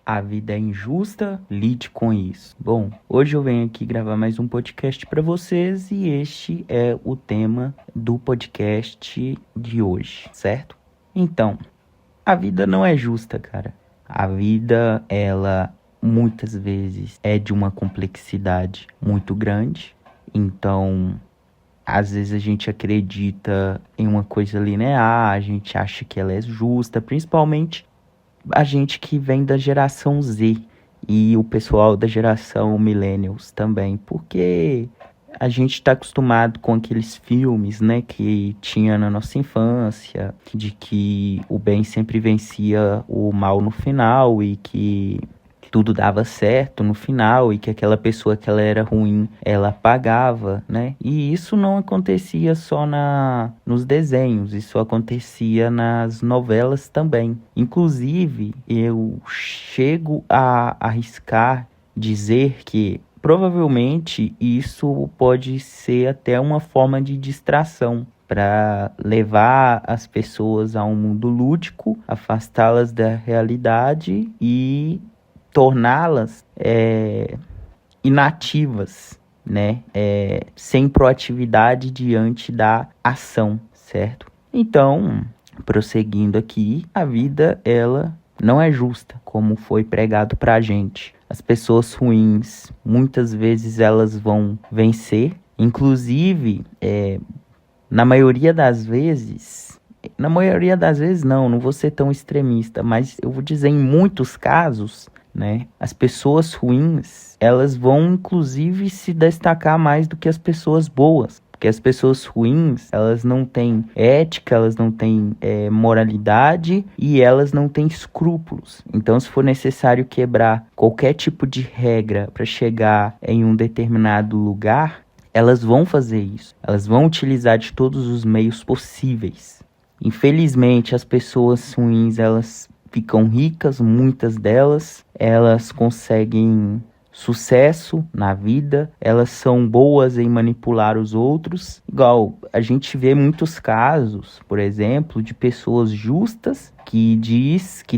A vida é injusta? Lide com isso. Bom, hoje eu venho aqui gravar mais um podcast para vocês e este é o tema do podcast de hoje, certo? Então, a vida não é justa, cara. A vida, ela muitas vezes é de uma complexidade muito grande. Então, às vezes a gente acredita em uma coisa linear, a gente acha que ela é justa, principalmente a gente que vem da geração Z e o pessoal da geração Millennials também, porque a gente está acostumado com aqueles filmes, né, que tinha na nossa infância, de que o bem sempre vencia o mal no final e que tudo dava certo no final e que aquela pessoa que ela era ruim, ela pagava, né? E isso não acontecia só nos desenhos, isso acontecia nas novelas também. Inclusive, eu chego a arriscar dizer que provavelmente isso pode ser até uma forma de distração para levar as pessoas a um mundo lúdico, afastá-las da realidade e torná-las inativas, né? Sem proatividade diante da ação, certo? Então, prosseguindo aqui, a vida, ela não é justa, como foi pregado pra gente. As pessoas ruins, muitas vezes elas vão vencer, inclusive, na maioria das vezes não vou ser tão extremista, mas eu vou dizer em muitos casos, né? As pessoas ruins, elas vão inclusive se destacar mais do que as pessoas boas. Porque as pessoas ruins, elas não têm ética, elas não têm moralidade e elas não têm escrúpulos. Então, se for necessário quebrar qualquer tipo de regra para chegar em um determinado lugar, elas vão fazer isso. Elas vão utilizar de todos os meios possíveis. Infelizmente, as pessoas ruins, elas ficam ricas, muitas delas, elas conseguem sucesso na vida, elas são boas em manipular os outros. Igual, a gente vê muitos casos, por exemplo, de pessoas justas que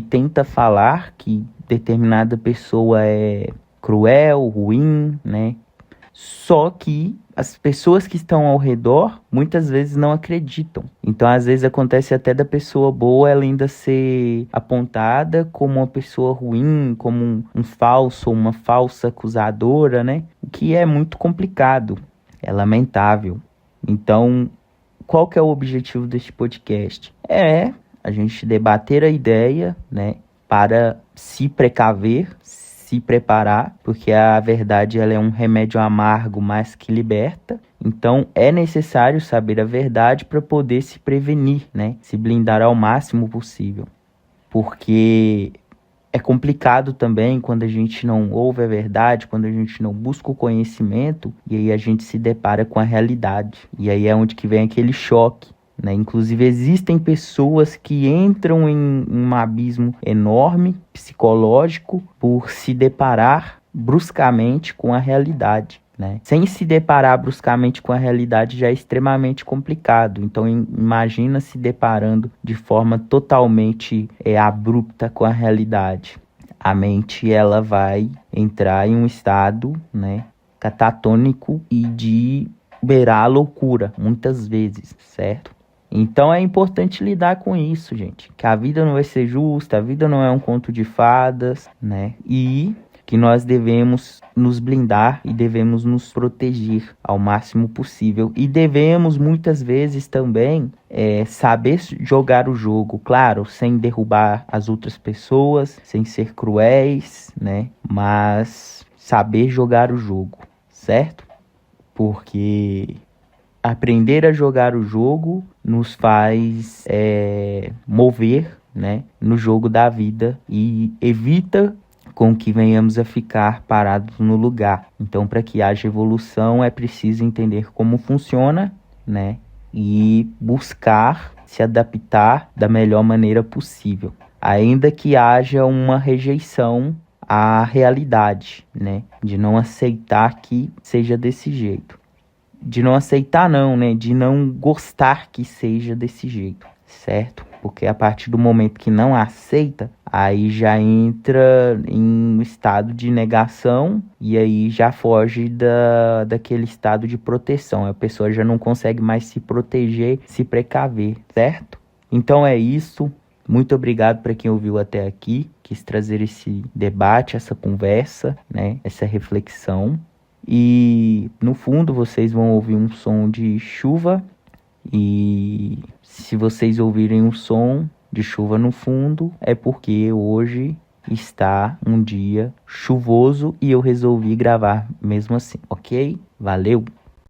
tenta falar que determinada pessoa é cruel, ruim, né? Só que as pessoas que estão ao redor muitas vezes não acreditam. Então, às vezes acontece até da pessoa boa ela ainda ser apontada como uma pessoa ruim, como um falso ou uma falsa acusadora, né? O que é muito complicado, é lamentável. Então, qual que é o objetivo deste podcast? É a gente debater a ideia, né? Para se precaver, se preparar, porque a verdade ela é um remédio amargo, mas que liberta. Então é necessário saber a verdade para poder se prevenir, né? Se blindar ao máximo possível. Porque é complicado também quando a gente não ouve a verdade, quando a gente não busca o conhecimento, e aí a gente se depara com a realidade. E aí é onde que vem aquele choque, né? Inclusive existem pessoas que entram em um abismo enorme, psicológico, por se deparar bruscamente com a realidade, né? Sem se deparar bruscamente com a realidade já é extremamente complicado. Então imagina se deparando de forma totalmente abrupta com a realidade. A mente ela vai entrar em um estado, né, catatônico e de beirar a loucura, muitas vezes, certo? Então é importante lidar com isso, gente. Que a vida não vai ser justa, a vida não é um conto de fadas, né? E que nós devemos nos blindar e devemos nos proteger ao máximo possível. E devemos muitas vezes também saber jogar o jogo, claro, sem derrubar as outras pessoas, sem ser cruéis, né? Mas saber jogar o jogo, certo? Porque aprender a jogar o jogo nos faz mover, né, no jogo da vida e evita com que venhamos a ficar parados no lugar. Então, para que haja evolução, é preciso entender como funciona, né, e buscar se adaptar da melhor maneira possível, ainda que haja uma rejeição à realidade, né, de não aceitar que seja desse jeito. De não aceitar não, né? De não gostar que seja desse jeito, certo? Porque a partir do momento que não aceita, aí já entra em um estado de negação e aí já foge daquele estado de proteção. A pessoa já não consegue mais se proteger, se precaver, certo? Então é isso. Muito obrigado para quem ouviu até aqui. Quis trazer esse debate, essa conversa, né? Essa reflexão. E no fundo vocês vão ouvir um som de chuva. E se vocês ouvirem um som de chuva no fundo, é porque hoje está um dia chuvoso e eu resolvi gravar mesmo assim, ok? Valeu!